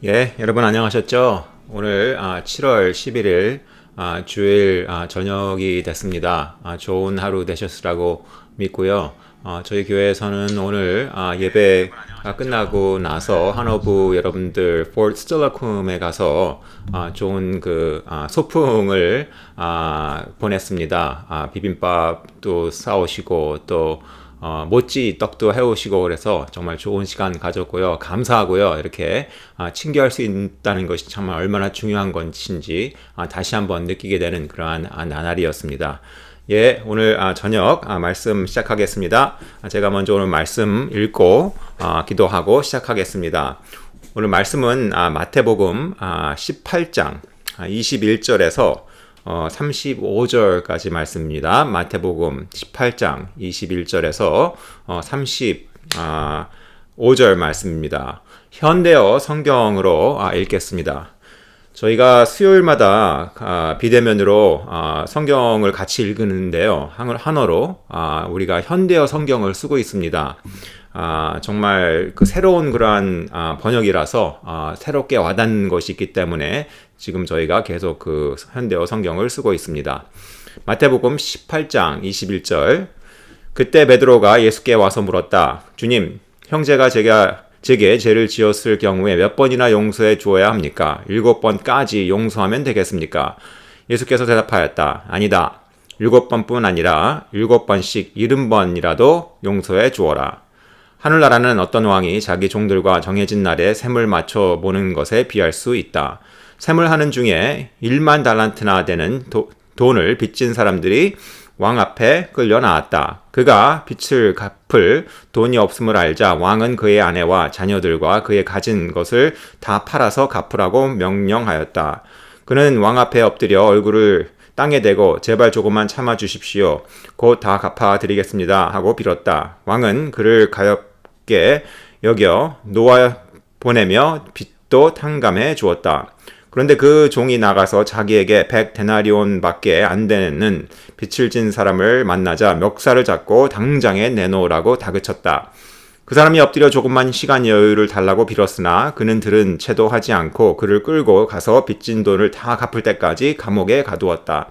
예, 여러분 안녕하셨죠? 오늘 7월 11일 주일 저녁이 됐습니다. 좋은 하루 되셨으라고 믿고요. 저희 교회에서는 오늘 예배가 끝나고 나서 한어부 여러분들 포트 스텔라쿰에 가서 좋은 소풍을 보냈습니다. 비빔밥도 싸오시고 또 모찌 떡도 해오시고 그래서 정말 좋은 시간 가졌고요. 감사하고요. 이렇게 친교할 수 있다는 것이 정말 얼마나 중요한 것인지 다시 한번 느끼게 되는 그러한 나날이었습니다. 예, 오늘 저녁 말씀 시작하겠습니다. 제가 먼저 오늘 말씀 읽고 기도하고 시작하겠습니다. 오늘 말씀은 마태복음 18장 21절에서 35절까지 말씀입니다. 마태복음 18장 21절에서 35절 말씀입니다. 현대어 성경으로 읽겠습니다. 저희가 수요일마다 비대면으로 성경을 같이 읽는데요. 한어로 우리가 현대어 성경을 쓰고 있습니다. 정말 새로운 그러한 번역이라서 새롭게 와닿는 것이 있기 때문에 지금 저희가 계속 현대어 성경을 쓰고 있습니다. 마태복음 18장 21절. 그때 베드로가 예수께 와서 물었다. 주님, 형제가 제게 죄를 지었을 경우에 몇 번이나 용서해 주어야 합니까? 7번까지 용서하면 되겠습니까? 예수께서 대답하였다. 아니다. 7번뿐 아니라 7번씩 70번이라도 용서해 주어라. 하늘나라는 어떤 왕이 자기 종들과 정해진 날에 셈을 맞춰 보는 것에 비할 수 있다. 셈을 하는 중에 1만 달란트나 되는 돈을 빚진 사람들이 왕 앞에 끌려 나왔다. 그가 빚을 갚을 돈이 없음을 알자 왕은 그의 아내와 자녀들과 그의 가진 것을 다 팔아서 갚으라고 명령하였다. 그는 왕 앞에 엎드려 얼굴을 땅에 대고 제발 조금만 참아 주십시오. 곧 다 갚아드리겠습니다 하고 빌었다. 왕은 그를 가엾게 여겨 놓아 보내며 빚도 탕감해 주었다. 그런데 그 종이 나가서 자기에게 100데나리온 밖에 안 되는 빚을 진 사람을 만나자 멱살을 잡고 당장에 내놓으라고 다그쳤다. 그 사람이 엎드려 조금만 시간 여유를 달라고 빌었으나 그는 들은 채도 하지 않고 그를 끌고 가서 빚진 돈을 다 갚을 때까지 감옥에 가두었다.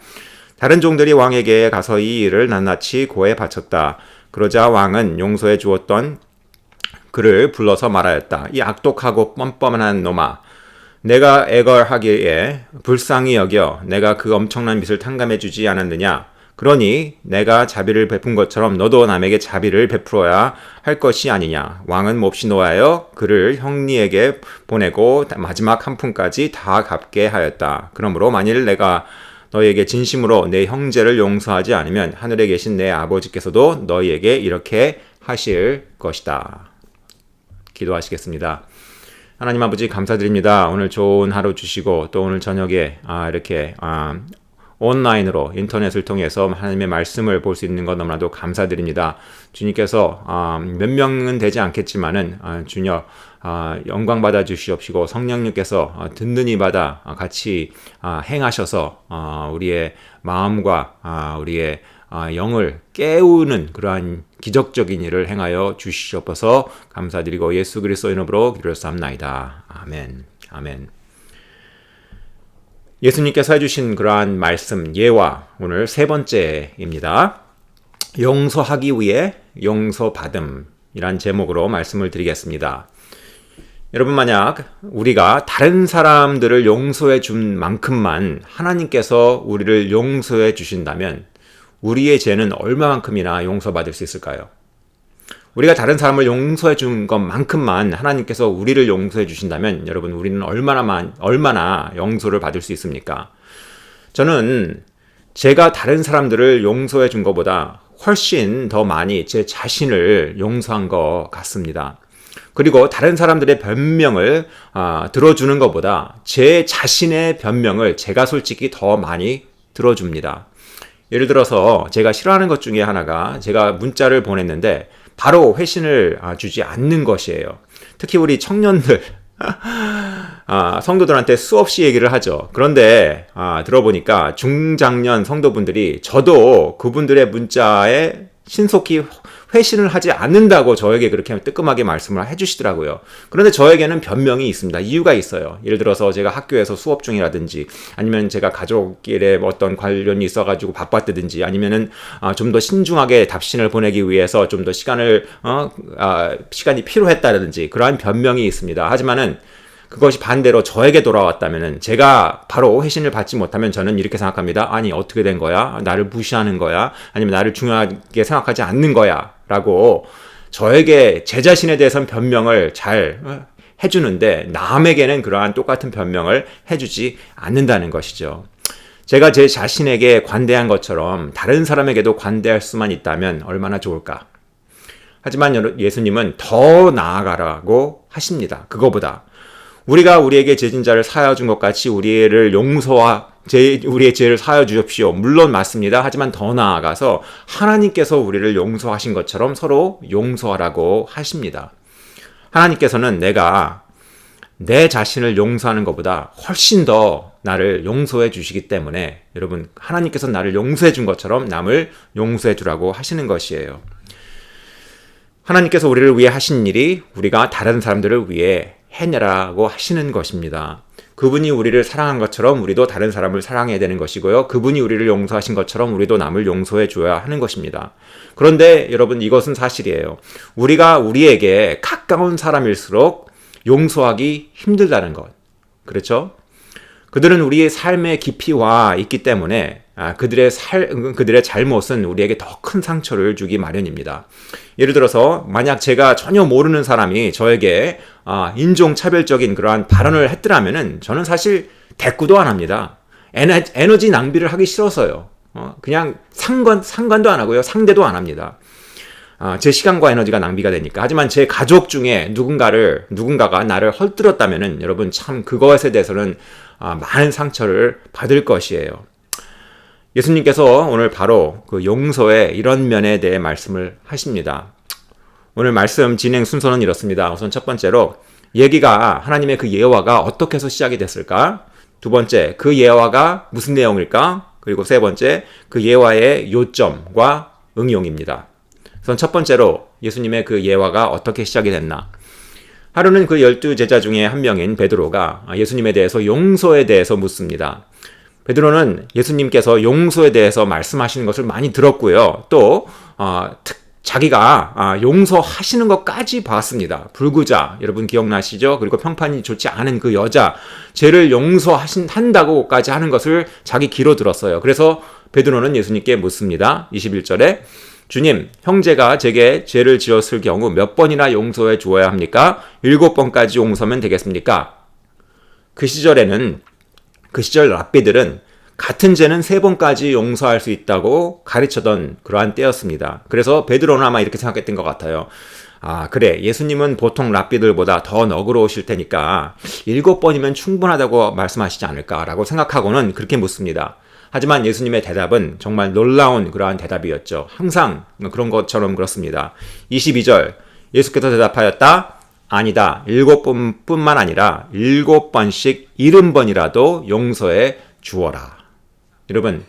다른 종들이 왕에게 가서 이 일을 낱낱이 고해 바쳤다. 그러자 왕은 용서해 주었던 그를 불러서 말하였다. 이 악독하고 뻔뻔한 놈아, 내가 애걸하기에 불쌍히 여겨 내가 그 엄청난 빚을 탕감해 주지 않았느냐? 그러니 내가 자비를 베푼 것처럼 너도 남에게 자비를 베풀어야 할 것이 아니냐? 왕은 몹시 노하여 그를 형리에게 보내고 마지막 한 푼까지 다 갚게 하였다. 그러므로 만일 내가 너희에게 진심으로 내 형제를 용서하지 않으면 하늘에 계신 내 아버지께서도 너희에게 이렇게 하실 것이다. 기도하시겠습니다. 하나님 아버지 감사드립니다. 오늘 좋은 하루 주시고 또 오늘 저녁에 이렇게 온라인으로 인터넷을 통해서 하나님의 말씀을 볼 수 있는 것 너무나도 감사드립니다. 주님께서 몇 명은 되지 않겠지만은 주여 영광 받아 주시옵시고 성령님께서 든든히 받아 같이 행하셔서 우리의 마음과 우리의 영을 깨우는 그러한 기적적인 일을 행하여 주시옵소서. 감사드리고 예수 그리스도의 이름으로 기도했사옵나이다. 아멘. 아멘. 예수님께서 해주신 그러한 말씀 예와 오늘 세 번째입니다. 용서하기 위해 용서받음이란 제목으로 말씀을 드리겠습니다. 여러분, 만약 우리가 다른 사람들을 용서해 준 만큼만 하나님께서 우리를 용서해 주신다면 우리의 죄는 얼마만큼이나 용서받을 수 있을까요? 우리가 다른 사람을 용서해 준 것만큼만 하나님께서 우리를 용서해 주신다면 여러분, 우리는 얼마나 용서를 받을 수 있습니까? 저는 제가 다른 사람들을 용서해 준 것보다 훨씬 더 많이 제 자신을 용서한 것 같습니다. 그리고 다른 사람들의 변명을 들어주는 것보다 제 자신의 변명을 제가 솔직히 더 많이 들어줍니다. 예를 들어서 제가 싫어하는 것 중에 하나가 제가 문자를 보냈는데 바로 회신을 주지 않는 것이에요. 특히 우리 청년들 성도들한테 수없이 얘기를 하죠. 그런데 들어보니까 중장년 성도분들이 저도 그분들의 문자에 신속히 회신을 하지 않는다고 저에게 그렇게 뜨끔하게 말씀을 해주시더라고요. 그런데 저에게는 변명이 있습니다. 이유가 있어요. 예를 들어서 제가 학교에서 수업 중이라든지 아니면 제가 가족끼리 어떤 관련이 있어가지고 바빴다든지 아니면은 좀 더 신중하게 답신을 보내기 위해서 좀 더 시간이 필요했다든지 그러한 변명이 있습니다. 하지만은 그것이 반대로 저에게 돌아왔다면은 제가 바로 회신을 받지 못하면 저는 이렇게 생각합니다. 아니 어떻게 된 거야? 나를 무시하는 거야? 아니면 나를 중요하게 생각하지 않는 거야? 라고 저에게 제 자신에 대해서는 변명을 잘 해주는데 남에게는 그러한 똑같은 변명을 해주지 않는다는 것이죠. 제가 제 자신에게 관대한 것처럼 다른 사람에게도 관대할 수만 있다면 얼마나 좋을까? 하지만 예수님은 더 나아가라고 하십니다. 그거보다 우리가 우리에게 죄진자를 사하여 준 것 같이 우리의 죄를 사하여 주십시오. 물론 맞습니다. 하지만 더 나아가서 하나님께서 우리를 용서하신 것처럼 서로 용서하라고 하십니다. 하나님께서는 내가 내 자신을 용서하는 것보다 훨씬 더 나를 용서해 주시기 때문에 여러분 하나님께서 나를 용서해 준 것처럼 남을 용서해 주라고 하시는 것이에요. 하나님께서 우리를 위해 하신 일이 우리가 다른 사람들을 위해 해내라고 하시는 것입니다. 그분이 우리를 사랑한 것처럼 우리도 다른 사람을 사랑해야 되는 것이고요. 그분이 우리를 용서하신 것처럼 우리도 남을 용서해 줘야 하는 것입니다. 그런데 여러분 이것은 사실이에요. 우리가 우리에게 가까운 사람일수록 용서하기 힘들다는 것. 그렇죠? 그들은 우리의 삶의 깊이 와 있기 때문에 그들의 잘못은 우리에게 더 큰 상처를 주기 마련입니다. 예를 들어서 만약 제가 전혀 모르는 사람이 저에게 인종차별적인 그러한 발언을 했더라면은 저는 사실 대꾸도 안 합니다. 에너지 낭비를 하기 싫어서요. 그냥 상관도 안 하고요. 상대도 안 합니다. 제 시간과 에너지가 낭비가 되니까. 하지만 제 가족 중에 누군가가 나를 헐뜯었다면은 여러분 참 그것에 대해서는 많은 상처를 받을 것이에요. 예수님께서 오늘 바로 그 용서의 이런 면에 대해 말씀을 하십니다. 오늘 말씀 진행 순서는 이렇습니다. 우선 첫 번째로 얘기가 하나님의 그 예화가 어떻게 해서 시작이 됐을까? 두 번째, 그 예화가 무슨 내용일까? 그리고 세 번째, 그 예화의 요점과 응용입니다. 우선 첫 번째로 예수님의 그 예화가 어떻게 시작이 됐나? 하루는 그 12제자 중에 한 명인 베드로가 예수님에 대해서 용서에 대해서 묻습니다. 베드로는 예수님께서 용서에 대해서 말씀하시는 것을 많이 들었고요. 또 자기가 용서하시는 것까지 봤습니다. 불구자 여러분 기억나시죠? 그리고 평판이 좋지 않은 그 여자 죄를 용서한다고까지 하는 것을 자기 귀로 들었어요. 그래서 베드로는 예수님께 묻습니다. 21절에 주님, 형제가 제게 죄를 지었을 경우 몇 번이나 용서해 주어야 합니까? 7번까지 용서면 되겠습니까? 그 시절 랍비들은 같은 죄는 3번까지 용서할 수 있다고 가르치던 그러한 때였습니다. 그래서 베드로는 아마 이렇게 생각했던 것 같아요. 그래. 예수님은 보통 랍비들보다 더 너그러우실 테니까 7번이면 충분하다고 말씀하시지 않을까라고 생각하고는 그렇게 묻습니다. 하지만 예수님의 대답은 정말 놀라운 그러한 대답이었죠. 항상 그런 것처럼 그렇습니다. 22절 예수께서 대답하였다. 아니다. 7번뿐만 아니라 7번씩 70번이라도 용서해 주어라. 여러분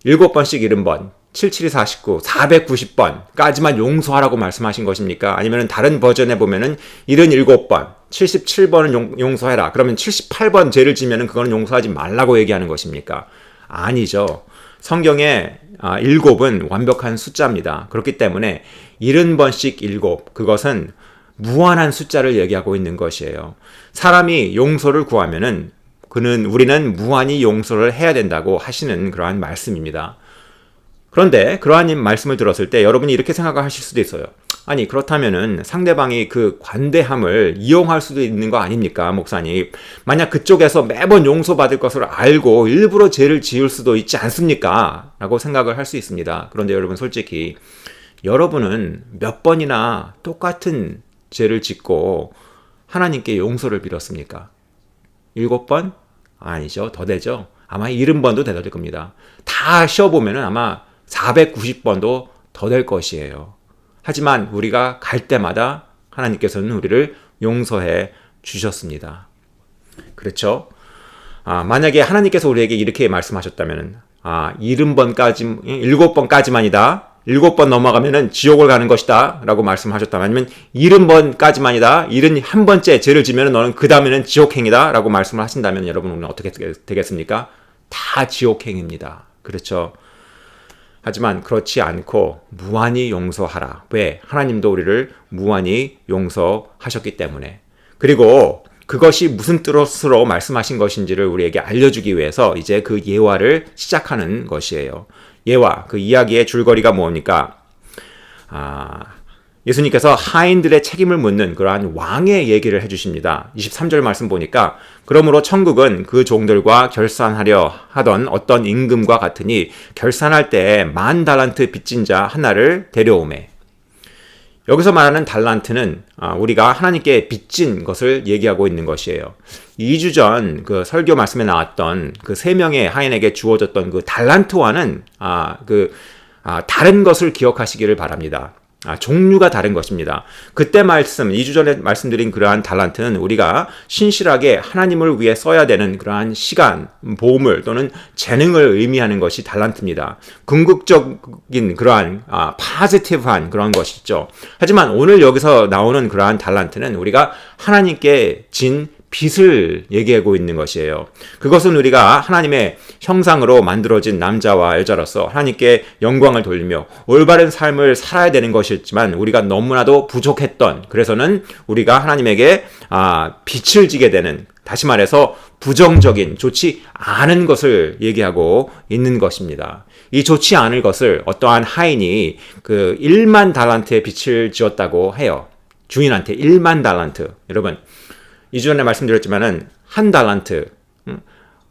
7번씩 70번 77이 49, 490번까지만 용서하라고 말씀하신 것입니까? 아니면 다른 버전에 보면은 77번, 77번은 용서해라. 그러면 78번 죄를 지면은 그거는 용서하지 말라고 얘기하는 것입니까? 아니죠. 성경에 7은 완벽한 숫자입니다. 그렇기 때문에 70번씩 7, 그것은 무한한 숫자를 얘기하고 있는 것이에요. 사람이 용서를 구하면은 우리는 무한히 용서를 해야 된다고 하시는 그러한 말씀입니다. 그런데 그러한 말씀을 들었을 때 여러분이 이렇게 생각하실 수도 있어요. 아니 그렇다면은 상대방이 그 관대함을 이용할 수도 있는 거 아닙니까, 목사님? 만약 그쪽에서 매번 용서받을 것을 알고 일부러 죄를 지을 수도 있지 않습니까? 라고 생각을 할 수 있습니다. 그런데 여러분 솔직히 여러분은 몇 번이나 똑같은 죄를 짓고 하나님께 용서를 빌었습니까? 7번? 아니죠. 더 되죠. 아마 70번도 될 겁니다. 다 쉬어보면 아마 490번도 더 될 것이에요. 하지만 우리가 갈 때마다 하나님께서는 우리를 용서해 주셨습니다. 그렇죠? 만약에 하나님께서 우리에게 이렇게 말씀하셨다면 7번까지만이다. 7번 넘어가면은 지옥을 가는 것이다 라고 말씀하셨다면, 아니면 70번까지만이다, 71번째 죄를 지면은 너는 그 다음에는 지옥행이다 라고 말씀을 하신다면 여러분은 어떻게 되겠습니까? 다 지옥행입니다. 그렇죠? 하지만 그렇지 않고 무한히 용서하라. 왜? 하나님도 우리를 무한히 용서하셨기 때문에. 그리고 그것이 무슨 뜻으로 말씀하신 것인지를 우리에게 알려주기 위해서 이제 그 예화를 시작하는 것이에요. 예화, 그 이야기의 줄거리가 뭡니까? 예수님께서 하인들의 책임을 묻는 그러한 왕의 얘기를 해주십니다. 23절 말씀 보니까, 그러므로 천국은 그 종들과 결산하려 하던 어떤 임금과 같으니 결산할 때에 10,000달란트 빚진 자 하나를 데려오매. 여기서 말하는 달란트는 우리가 하나님께 빚진 것을 얘기하고 있는 것이에요. 2주 전 그 설교 말씀에 나왔던 그 3명의 하인에게 주어졌던 그 달란트와는 다른 것을 기억하시기를 바랍니다. 종류가 다른 것입니다. 그때 2주 전에 말씀드린 그러한 달란트는 우리가 신실하게 하나님을 위해 써야 되는 그러한 시간, 보물 또는 재능을 의미하는 것이 달란트입니다. 궁극적인 그러한 파지티브한 그런 것이죠. 하지만 오늘 여기서 나오는 그러한 달란트는 우리가 하나님께 진 빚을 얘기하고 있는 것이에요. 그것은 우리가 하나님의 형상으로 만들어진 남자와 여자로서 하나님께 영광을 돌리며 올바른 삶을 살아야 되는 것이었지만 우리가 너무나도 부족했던, 그래서는 우리가 하나님에게 빚을 지게 되는, 다시 말해서 부정적인, 좋지 않은 것을 얘기하고 있는 것입니다. 이 좋지 않을 것을 어떠한 하인이 그 10,000달란트의 빚을 지었다고 해요. 주인한테 10,000달란트. 여러분, 2주 전에 말씀드렸지만은 1달란트,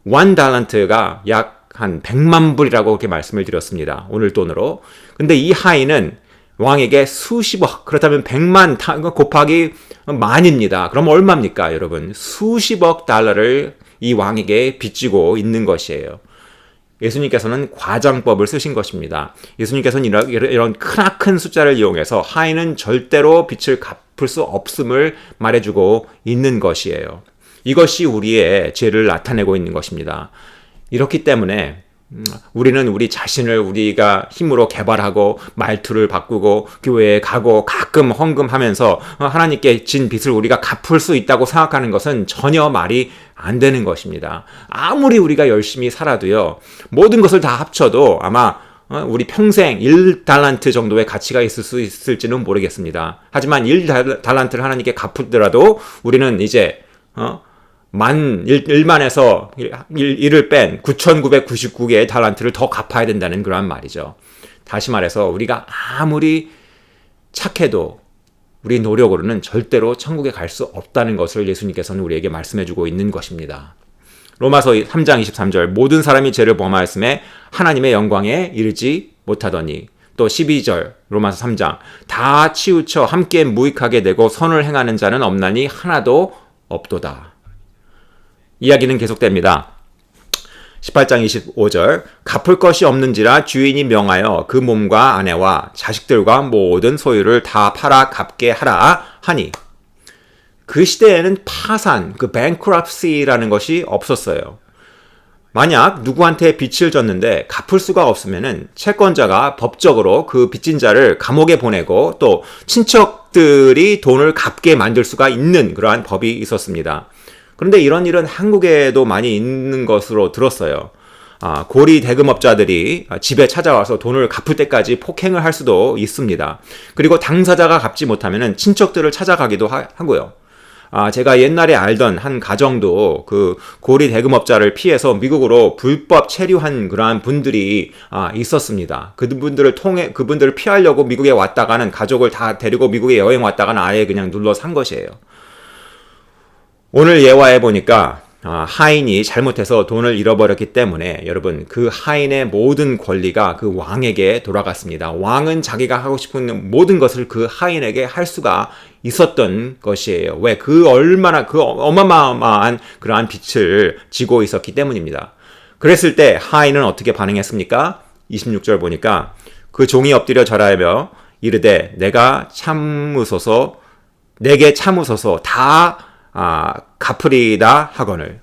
1달란트가 약 한 100만 불이라고 그렇게 말씀을 드렸습니다. 오늘 돈으로. 근데 이 하인은 왕에게 수십억, 그렇다면 100만 곱하기 만입니다. 그럼 얼마입니까, 여러분? 수십억 달러를 이 왕에게 빚지고 있는 것이에요. 예수님께서는 과장법을 쓰신 것입니다. 예수님께서는 이런 크나큰 숫자를 이용해서 하인은 절대로 빚을 갚을 수 없음을 말해주고 있는 것이에요. 이것이 우리의 죄를 나타내고 있는 것입니다. 이렇기 때문에 우리는 우리 자신을 우리가 힘으로 개발하고 말투를 바꾸고 교회에 가고 가끔 헌금하면서 하나님께 진 빚을 우리가 갚을 수 있다고 생각하는 것은 전혀 말이 안 되는 것입니다. 아무리 우리가 열심히 살아도요, 모든 것을 다 합쳐도 아마 우리 평생 1달란트 정도의 가치가 있을 수 있을지는 모르겠습니다. 하지만 1달란트를 하나님께 갚더라도 우리는 이제 1만에서 1을 뺀 9,999개의 달란트를 더 갚아야 된다는 그런 말이죠. 다시 말해서 우리가 아무리 착해도 우리 노력으로는 절대로 천국에 갈 수 없다는 것을 예수님께서는 우리에게 말씀해주고 있는 것입니다. 로마서 3장 23절, 모든 사람이 죄를 범하였음에 하나님의 영광에 이르지 못하더니, 또 12절 로마서 3장, 다 치우쳐 함께 무익하게 되고 선을 행하는 자는 없나니 하나도 없도다. 이야기는 계속됩니다. 18장 25절, 갚을 것이 없는지라 주인이 명하여 그 몸과 아내와 자식들과 모든 소유를 다 팔아 갚게 하라 하니, 그 시대에는 파산, 그 bankruptcy라는 것이 없었어요. 만약 누구한테 빚을 졌는데 갚을 수가 없으면은 채권자가 법적으로 그 빚진 자를 감옥에 보내고 또 친척들이 돈을 갚게 만들 수가 있는 그러한 법이 있었습니다. 그런데 이런 일은 한국에도 많이 있는 것으로 들었어요. 고리 대금업자들이 집에 찾아와서 돈을 갚을 때까지 폭행을 할 수도 있습니다. 그리고 당사자가 갚지 못하면 친척들을 찾아가기도 하고요. 제가 옛날에 알던 한 가정도 그 고리 대금업자를 피해서 미국으로 불법 체류한 그러한 분들이 있었습니다. 그분들을 피하려고 미국에 왔다가는 가족을 다 데리고 미국에 여행 왔다가는 아예 그냥 눌러 산 것이에요. 오늘 예화에 보니까 하인이 잘못해서 돈을 잃어버렸기 때문에 여러분, 그 하인의 모든 권리가 그 왕에게 돌아갔습니다. 왕은 자기가 하고 싶은 모든 것을 그 하인에게 할 수가 있었던 것이에요. 왜? 그 어마어마한 그러한 빚을 지고 있었기 때문입니다. 그랬을 때 하인은 어떻게 반응했습니까? 26절 보니까 그 종이 엎드려 절하며 이르되 내게 참으소서 다 갚으리다 하거늘.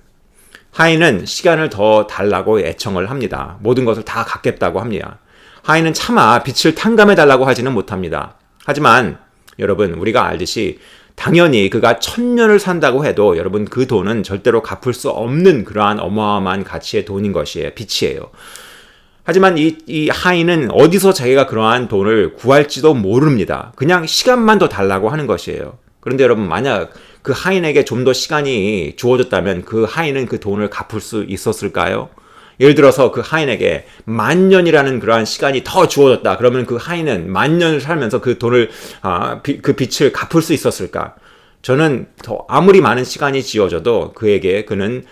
하인은 시간을 더 달라고 애청을 합니다. 모든 것을 다 갚겠다고 합니다. 하인은 차마 빚을 탕감해달라고 하지는 못합니다. 하지만 여러분, 우리가 알듯이 당연히 그가 1000년을 산다고 해도 여러분, 그 돈은 절대로 갚을 수 없는 그러한 어마어마한 가치의 돈인 것이에요. 빚이에요. 하지만 이 하인은 어디서 자기가 그러한 돈을 구할지도 모릅니다. 그냥 시간만 더 달라고 하는 것이에요. 그런데 여러분, 만약 그 하인에게 좀 더 시간이 주어졌다면 그 하인은 그 돈을 갚을 수 있었을까요? 예를 들어서 그 하인에게 10,000년이라는 그러한 시간이 더 주어졌다. 그러면 그 하인은 10,000년을 살면서 그 돈을, 그 빚을 갚을 수 있었을까? 저는 더 아무리 많은 시간이 지어져도 그는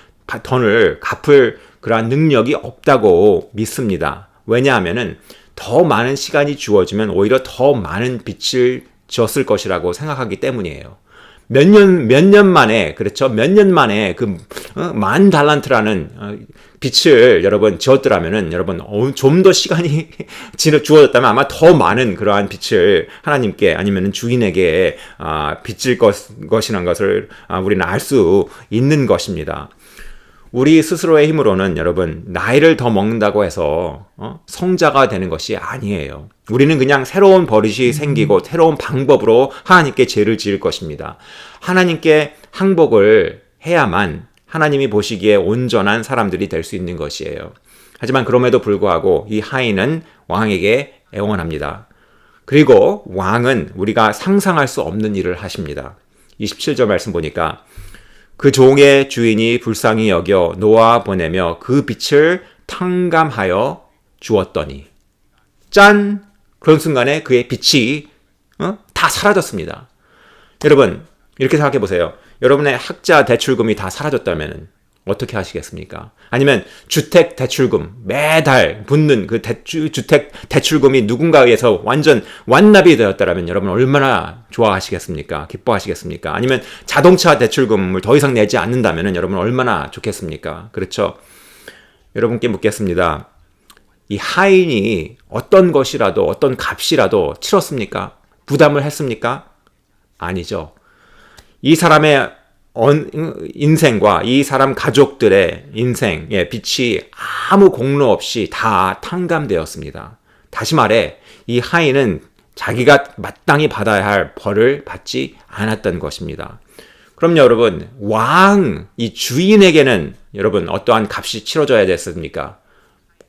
돈을 갚을 그러한 능력이 없다고 믿습니다. 왜냐하면은 더 많은 시간이 주어지면 오히려 더 많은 빚을 졌을 것이라고 생각하기 때문이에요. 몇 년 만에, 그렇죠? 몇 년 만에 그, 10,000달란트라는 빚을 여러분 지었더라면은 여러분, 좀 더 시간이 주어졌다면 아마 더 많은 그러한 빚을 하나님께 아니면 주인에게, 빚질 것이라는 것을, 우리는 알 수 있는 것입니다. 우리 스스로의 힘으로는 여러분, 나이를 더 먹는다고 해서 성자가 되는 것이 아니에요. 우리는 그냥 새로운 버릇이 생기고 새로운 방법으로 하나님께 죄를 지을 것입니다. 하나님께 항복을 해야만 하나님이 보시기에 온전한 사람들이 될 수 있는 것이에요. 하지만 그럼에도 불구하고 이 하인은 왕에게 애원합니다. 그리고 왕은 우리가 상상할 수 없는 일을 하십니다. 27절 말씀 보니까 그 종의 주인이 불쌍히 여겨 놓아 보내며 그 빚을 탕감하여 주었더니 짠! 그런 순간에 그의 빚이 다 사라졌습니다. 여러분, 이렇게 생각해 보세요. 여러분의 학자 대출금이 다 사라졌다면 어떻게 하시겠습니까? 아니면 주택 대출금, 매달 붙는 그 주택 대출금이 누군가에 의해서 완전 완납이 되었다면 여러분 얼마나 좋아하시겠습니까? 기뻐하시겠습니까? 아니면 자동차 대출금을 더 이상 내지 않는다면 여러분 얼마나 좋겠습니까? 그렇죠? 여러분께 묻겠습니다. 이 하인이 어떤 것이라도, 어떤 값이라도 치렀습니까? 부담을 했습니까? 아니죠. 이 사람의 인생과 이 사람 가족들의 인생의 빚이 아무 공로 없이 다 탕감되었습니다. 다시 말해, 이 하인은 자기가 마땅히 받아야 할 벌을 받지 않았던 것입니다. 그럼 여러분, 이 주인에게는 여러분 어떠한 값이 치러져야 됐습니까?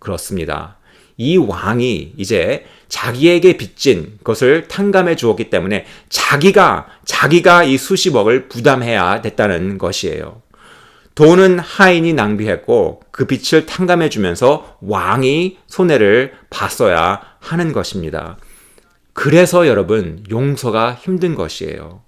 그렇습니다. 이 왕이 이제 자기에게 빚진 것을 탕감해 주었기 때문에 자기가 이 수십억을 부담해야 됐다는 것이에요. 돈은 하인이 낭비했고 그 빚을 탕감해 주면서 왕이 손해를 봤어야 하는 것입니다. 그래서 여러분, 용서가 힘든 것이에요.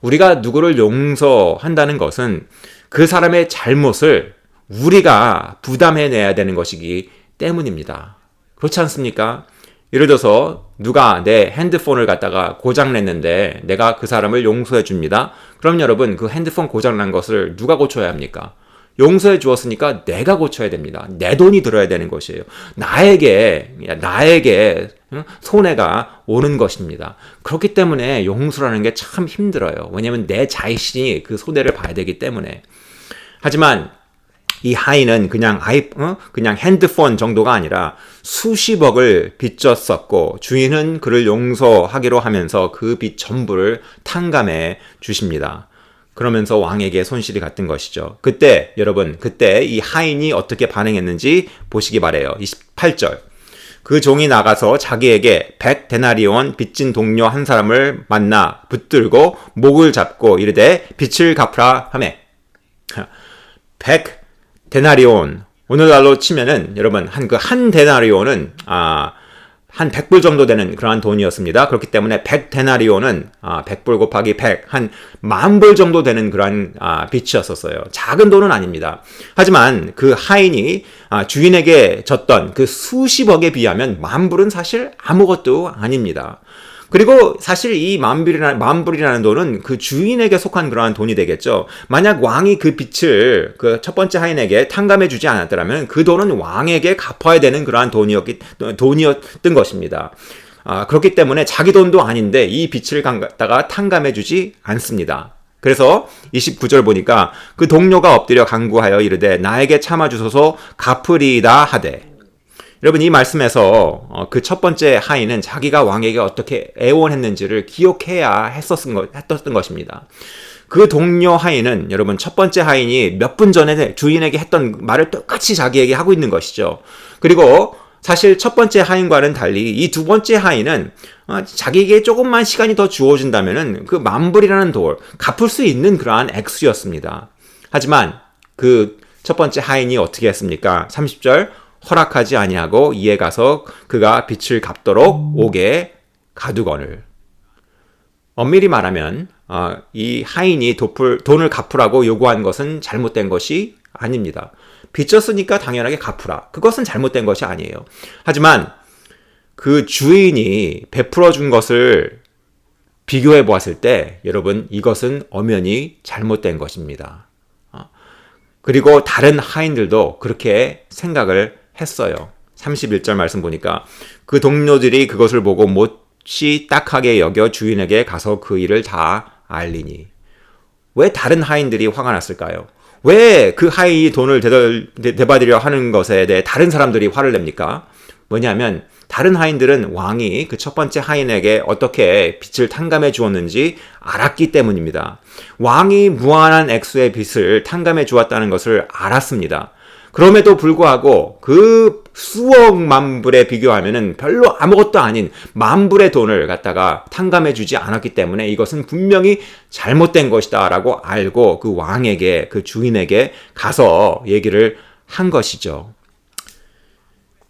우리가 누구를 용서한다는 것은 그 사람의 잘못을 우리가 부담해내야 되는 것이기 때문입니다. 그렇지 않습니까? 예를 들어서 누가 내 핸드폰을 갖다가 고장냈는데 내가 그 사람을 용서해 줍니다. 그럼 여러분, 그 핸드폰 고장난 것을 누가 고쳐야 합니까? 용서해 주었으니까 내가 고쳐야 됩니다. 내 돈이 들어야 되는 것이에요. 나에게 손해가 오는 것입니다. 그렇기 때문에 용서라는 게 참 힘들어요. 왜냐하면 내 자신이 그 손해를 봐야 되기 때문에. 하지만 이 하인은 그냥 핸드폰 정도가 아니라 수십억을 빚졌었고 주인은 그를 용서하기로 하면서 그 빚 전부를 탕감해 주십니다. 그러면서 왕에게 손실이 갔던 것이죠. 그때 이 하인이 어떻게 반응했는지 보시기 바래요. 28절. 그 종이 나가서 자기에게 100데나리온 빚진 동료 한 사람을 만나 붙들고 목을 잡고 이르되 빚을 갚으라 하매 100데나리온, 오늘날로 치면은 여러분 한 데나리온은 한 100불 정도 되는 그러한 돈이었습니다. 그렇기 때문에 100데나리온은 100불 곱하기 100, 한 10,000불 정도 되는 그러한 빚이었었어요. 작은 돈은 아닙니다. 하지만 그 하인이 주인에게 졌던 그 수십억에 비하면 10,000불은 사실 아무것도 아닙니다. 그리고 사실 이 10,000불이라는 돈은 그 주인에게 속한 그러한 돈이 되겠죠. 만약 왕이 그 빚을 그 첫 번째 하인에게 탕감해 주지 않았더라면 그 돈은 왕에게 갚아야 되는 그러한 돈이었던 것입니다. 그렇기 때문에 자기 돈도 아닌데 이 빚을 갖다가 탕감해 주지 않습니다. 그래서 29절 보니까 그 동료가 엎드려 간구하여 이르되 나에게 참아주소서 갚으리이다 하되, 여러분, 이 말씀에서 그 첫 번째 하인은 자기가 왕에게 어떻게 애원했는지를 기억해야 했었던 것입니다. 그 동료 하인은, 여러분, 첫 번째 하인이 몇 분 전에 주인에게 했던 말을 똑같이 자기에게 하고 있는 것이죠. 그리고 사실 첫 번째 하인과는 달리 이 두 번째 하인은 자기에게 조금만 시간이 더 주어진다면은 그 만불이라는 돌, 갚을 수 있는 그러한 액수였습니다. 하지만 그 첫 번째 하인이 어떻게 했습니까? 30절, 허락하지 아니하고 이에 가서 그가 빚을 갚도록 옥에 가두거늘. 엄밀히 말하면 이 하인이 돈을 갚으라고 요구한 것은 잘못된 것이 아닙니다. 빚졌으니까 당연하게 갚으라. 그것은 잘못된 것이 아니에요. 하지만 그 주인이 베풀어 준 것을 비교해 보았을 때 여러분, 이것은 엄연히 잘못된 것입니다. 그리고 다른 하인들도 그렇게 생각을 했어요. 31절 말씀 보니까 그 동료들이 그것을 보고 못이 딱하게 여겨 주인에게 가서 그 일을 다 알리니. 왜 다른 하인들이 화가 났을까요? 왜 그 하인이 돈을 되받으려 하는 것에 대해 다른 사람들이 화를 냅니까? 뭐냐면 다른 하인들은 왕이 그 첫 번째 하인에게 어떻게 빚을 탕감해 주었는지 알았기 때문입니다. 왕이 무한한 액수의 빚을 탕감해 주었다는 것을 알았습니다. 그럼에도 불구하고 그 수억 만불에 비교하면은 별로 아무것도 아닌 만불의 돈을 갖다가 탕감해 주지 않았기 때문에 이것은 분명히 잘못된 것이다 라고 알고 그 왕에게, 그 주인에게 가서 얘기를 한 것이죠.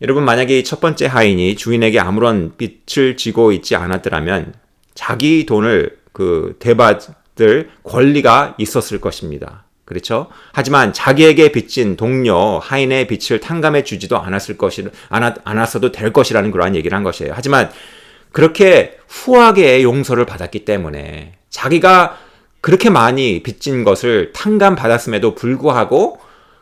여러분, 만약에 이 첫 번째 하인이 주인에게 아무런 빚을 지고 있지 않았더라면 자기 돈을 대받을 권리가 있었을 것입니다. 그렇죠? 하지만 자기에게 빚진 동료 하인의 빚을 탕감해 주지도 않았어도 될 것이라는 그러한 얘기를 한 것이에요. 하지만 그렇게 후하게 용서를 받았기 때문에 자기가 그렇게 많이 빚진 것을 탕감받았음에도 불구하고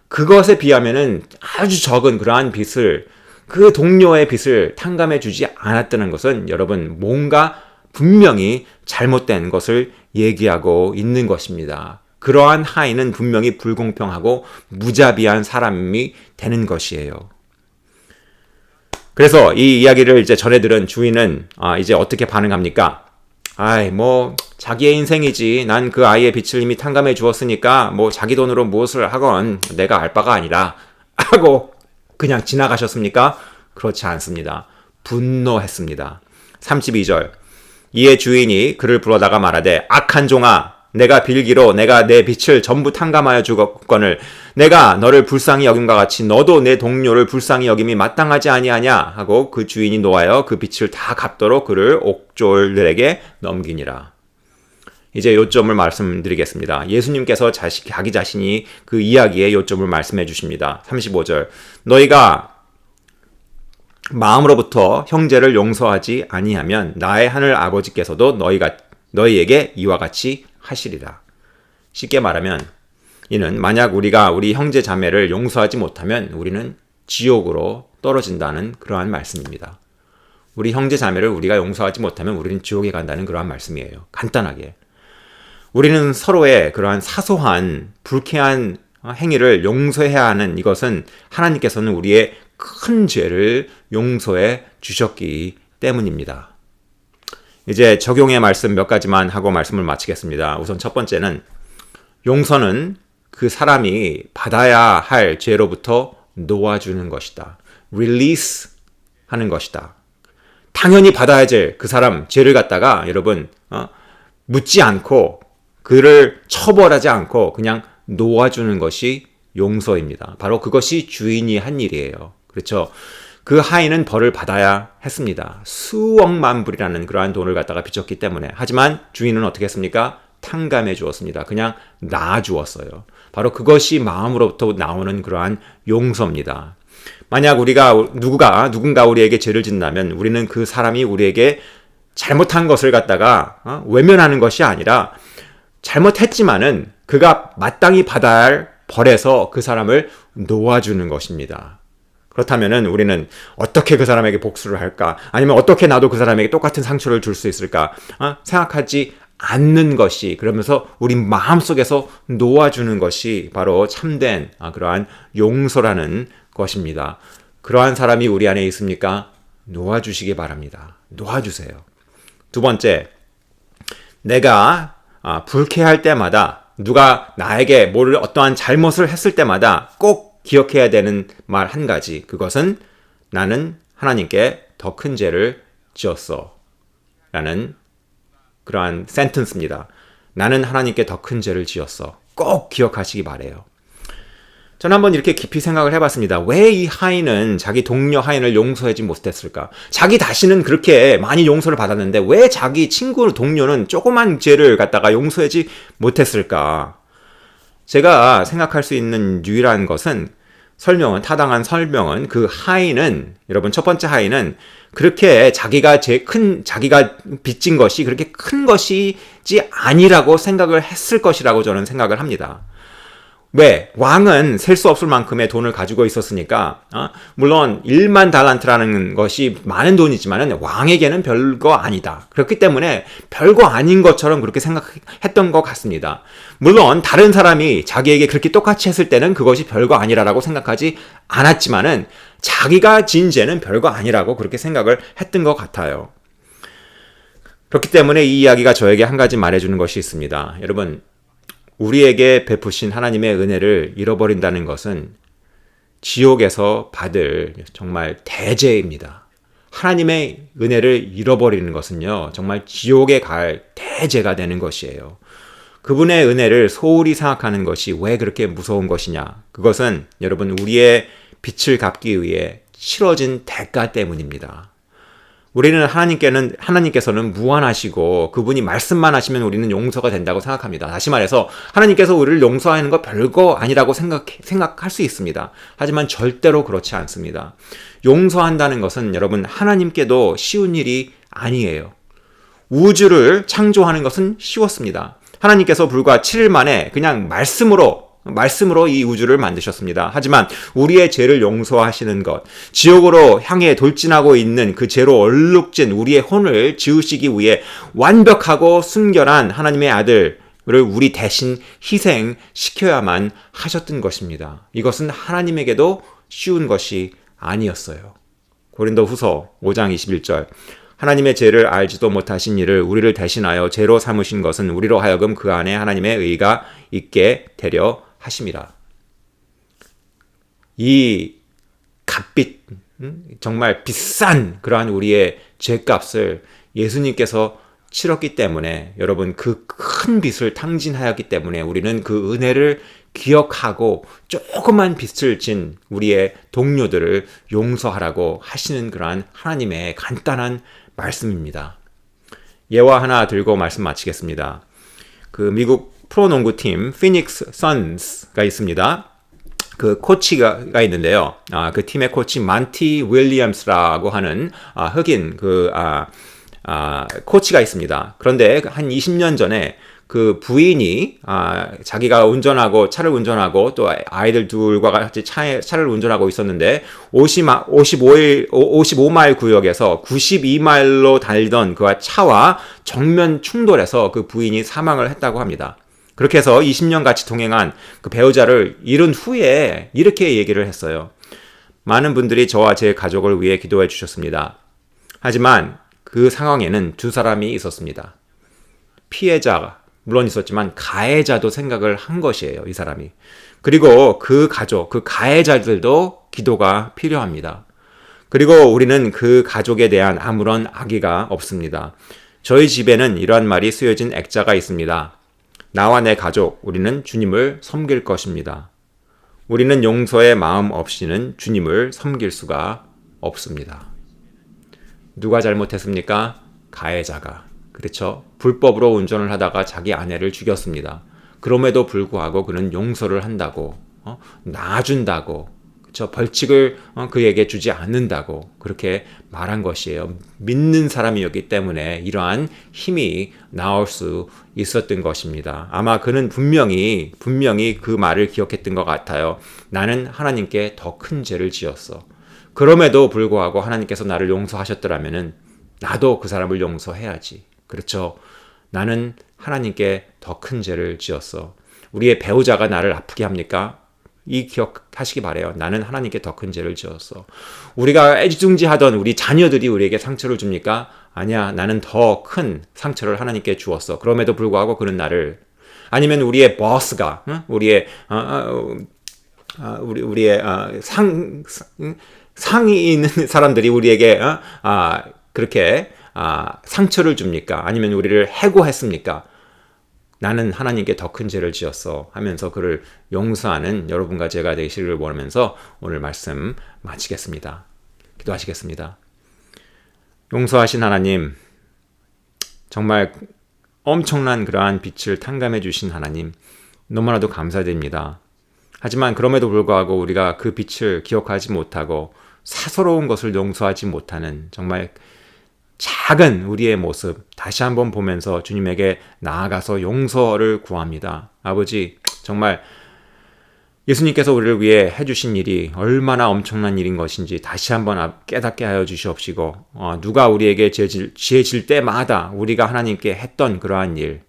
그것에 비하면은 아주 적은 그러한 빚을, 그 동료의 빚을 탕감해 주지 않았다는 것은 여러분, 뭔가 분명히 잘못된 것을 얘기하고 있는 것입니다. 그러한 하인은 분명히 불공평하고 무자비한 사람이 되는 것이에요. 그래서 이 이야기를 이제 전해 들은 주인은 이제 어떻게 반응합니까? 자기의 인생이지. 난 그 아이의 빚을 이미 탕감해 주었으니까 자기 돈으로 무엇을 하건 내가 알 바가 아니라 하고 그냥 지나가셨습니까? 그렇지 않습니다. 분노했습니다. 32절. 이에 주인이 그를 불러다가 말하되 악한 종아, 내가 빌기로 내가 내 빚을 전부 탕감하여 주었거늘 내가 너를 불쌍히 여김과 같이 너도 내 동료를 불쌍히 여김이 마땅하지 아니하냐 하고 그 주인이 노하여 그 빚을 다 갚도록 그를 옥졸들에게 넘기니라. 이제 요점을 말씀드리겠습니다. 예수님께서 자기 자신이 그 이야기의 요점을 말씀해 주십니다. 35절. 너희가 마음으로부터 형제를 용서하지 아니하면 나의 하늘 아버지께서도 너희에게 이와 같이 하시리라. 쉽게 말하면 이는 만약 우리가 우리 형제 자매를 용서하지 못하면 우리는 지옥으로 떨어진다는 그러한 말씀입니다. 우리 형제 자매를 우리가 용서하지 못하면 우리는 지옥에 간다는 그러한 말씀이에요. 간단하게. 우리는 서로의 그러한 사소한 불쾌한 행위를 용서해야 하는 이것은 하나님께서는 우리의 큰 죄를 용서해 주셨기 때문입니다. 이제 적용의 말씀 몇 가지만 하고 말씀을 마치겠습니다. 우선 첫 번째는 용서는 그 사람이 받아야 할 죄로부터 놓아주는 것이다. release 하는 것이다. 당연히 받아야 될 그 사람 죄를 갖다가 여러분 묻지 않고 그를 처벌하지 않고 그냥 놓아주는 것이 용서입니다. 바로 그것이 주인이 한 일이에요. 그렇죠? 그 하인은 벌을 받아야 했습니다. 수억만 불이라는 그러한 돈을 갖다가 빚졌기 때문에. 하지만 주인은 어떻게 했습니까? 탕감해 주었습니다. 그냥 놔주었어요. 바로 그것이 마음으로부터 나오는 그러한 용서입니다. 만약 누군가 우리에게 죄를 짓는다면 우리는 그 사람이 우리에게 잘못한 것을 갖다가 외면하는 것이 아니라 잘못했지만은 그가 마땅히 받아야 할 벌에서 그 사람을 놓아주는 것입니다. 그렇다면은 우리는 어떻게 그 사람에게 복수를 할까? 아니면 어떻게 나도 그 사람에게 똑같은 상처를 줄 수 있을까? 생각하지 않는 것이, 그러면서 우리 마음속에서 놓아주는 것이 바로 참된 그러한 용서라는 것입니다. 그러한 사람이 우리 안에 있습니까? 놓아주시기 바랍니다. 놓아주세요. 두 번째, 내가 불쾌할 때마다 누가 나에게 어떠한 잘못을 했을 때마다 꼭 기억해야 되는 말 한 가지. 그것은 나는 하나님께 더 큰 죄를 지었어. 라는 그러한 센텐스입니다. 나는 하나님께 더 큰 죄를 지었어. 꼭 기억하시기 바래요. 저는 한번 이렇게 깊이 생각을 해봤습니다. 왜 이 하인은 자기 동료 하인을 용서하지 못했을까? 자기 다시는 그렇게 많이 용서를 받았는데 왜 자기 친구 동료는 조그만 죄를 갖다가 용서하지 못했을까? 제가 생각할 수 있는 유일한 것은 타당한 설명은 그 하인은, 여러분 첫 번째 하인은 그렇게 자기가 빚진 것이 그렇게 큰 것이지 아니라고 생각을 했을 것이라고 저는 생각을 합니다. 왜? 왕은 셀 수 없을 만큼의 돈을 가지고 있었으니까, 물론 1만 달란트라는 것이 많은 돈이지만 왕에게는 별거 아니다. 그렇기 때문에 별거 아닌 것처럼 그렇게 생각했던 것 같습니다. 물론 다른 사람이 자기에게 그렇게 똑같이 했을 때는 그것이 별거 아니라고 생각하지 않았지만은 자기가 진 죄는 별거 아니라고 그렇게 생각을 했던 것 같아요. 그렇기 때문에 이 이야기가 저에게 한 가지 말해주는 것이 있습니다. 여러분, 우리에게 베푸신 하나님의 은혜를 잃어버린다는 것은 지옥에서 받을 정말 대죄입니다. 하나님의 은혜를 잃어버리는 것은요, 정말 지옥에 갈 대죄가 되는 것이에요. 그분의 은혜를 소홀히 생각하는 것이 왜 그렇게 무서운 것이냐? 그것은 여러분, 우리의 빚을 갚기 위해 치러진 대가 때문입니다. 우리는 하나님께서는 무한하시고 그분이 말씀만 하시면 우리는 용서가 된다고 생각합니다. 다시 말해서 하나님께서 우리를 용서하는 거 별거 아니라고 생각할 수 있습니다. 하지만 절대로 그렇지 않습니다. 용서한다는 것은 여러분 하나님께도 쉬운 일이 아니에요. 우주를 창조하는 것은 쉬웠습니다. 하나님께서 불과 7일 만에 그냥 말씀으로 이 우주를 만드셨습니다. 하지만 우리의 죄를 용서하시는 것, 지옥으로 향해 돌진하고 있는 그 죄로 얼룩진 우리의 혼을 지우시기 위해 완벽하고 순결한 하나님의 아들을 우리 대신 희생시켜야만 하셨던 것입니다. 이것은 하나님에게도 쉬운 것이 아니었어요. 고린도후서 5장 21절 하나님의 죄를 알지도 못하신 이를 우리를 대신하여 죄로 삼으신 것은 우리로 하여금 그 안에 하나님의 의가 있게 되려 하심이라. 이 값빚, 정말 비싼 그러한 우리의 죄값을 예수님께서 치렀기 때문에, 여러분 그 큰 빚을 탕진하였기 때문에 우리는 그 은혜를 기억하고 조그만 빚을 진 우리의 동료들을 용서하라고 하시는 그러한 하나님의 간단한 말씀입니다. 예화 하나 들고 말씀 마치겠습니다. 그 미국 프로농구팀 피닉스 선스가 있습니다. 그 코치가 있는데요. 그 팀의 코치 만티 윌리엄스라고 하는 흑인 코치가 있습니다. 그런데 한 20년 전에 그 부인이 자기가 차를 운전하고 또 아이들 둘과 같이 차를 운전하고 있었는데 55마일 구역에서 92마일로 달리던 그 차와 정면 충돌해서 그 부인이 사망을 했다고 합니다. 그렇게 해서 20년 같이 동행한 그 배우자를 잃은 후에 이렇게 얘기를 했어요. 많은 분들이 저와 제 가족을 위해 기도해 주셨습니다. 하지만 그 상황에는 두 사람이 있었습니다. 피해자가 물론 있었지만 가해자도 생각을 한 것이에요, 이 사람이. 그리고 그 가족, 그 가해자들도 기도가 필요합니다. 그리고 우리는 그 가족에 대한 아무런 악의가 없습니다. 저희 집에는 이러한 말이 쓰여진 액자가 있습니다. 나와 내 가족, 우리는 주님을 섬길 것입니다. 우리는 용서의 마음 없이는 주님을 섬길 수가 없습니다. 누가 잘못했습니까? 가해자가. 그렇죠? 불법으로 운전을 하다가 자기 아내를 죽였습니다. 그럼에도 불구하고 그는 용서를 한다고, 놔준다고, 그렇죠? 벌칙을 그에게 주지 않는다고 그렇게 말한 것이에요. 믿는 사람이었기 때문에 이러한 힘이 나올 수 있었던 것입니다. 아마 그는 분명히 그 말을 기억했던 것 같아요. 나는 하나님께 더 큰 죄를 지었어. 그럼에도 불구하고 하나님께서 나를 용서하셨더라면은 나도 그 사람을 용서해야지. 그렇죠? 나는 하나님께 더 큰 죄를 지었어. 우리의 배우자가 나를 아프게 합니까? 이 기억하시기 바래요. 나는 하나님께 더 큰 죄를 지었어. 우리가 애지중지하던 우리 자녀들이 우리에게 상처를 줍니까? 아니야. 나는 더 큰 상처를 하나님께 주었어. 그럼에도 불구하고 그는 나를, 아니면 우리의 버스가, 우리의 우리의 상이 있는 사람들이 우리에게 그렇게 상처를 줍니까? 아니면 우리를 해고했습니까? 나는 하나님께 더 큰 죄를 지었어 하면서 그를 용서하는 여러분과 제가 되시기를 원하면서 오늘 말씀 마치겠습니다. 기도하시겠습니다. 용서하신 하나님, 정말 엄청난 그러한 빛을 탕감해 주신 하나님, 너무나도 감사드립니다. 하지만 그럼에도 불구하고 우리가 그 빛을 기억하지 못하고 사소로운 것을 용서하지 못하는 정말 작은 우리의 모습 다시 한번 보면서 주님에게 나아가서 용서를 구합니다. 아버지, 정말 예수님께서 우리를 위해 해주신 일이 얼마나 엄청난 일인 것인지 다시 한번 깨닫게 하여 주시옵시고, 누가 우리에게 죄 질 때마다 우리가 하나님께 했던 그러한 일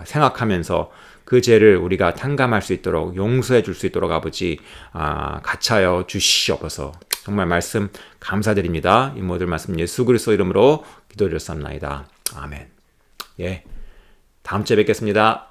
생각하면서 그 죄를 우리가 탕감할 수 있도록, 용서해 줄 수 있도록 아버지 같이하여 주시옵소서. 정말 말씀 감사드립니다. 이 모든 말씀 예수 그리스도 이름으로 기도드렸사옵나이다. 아멘. 예, 다음 주에 뵙겠습니다.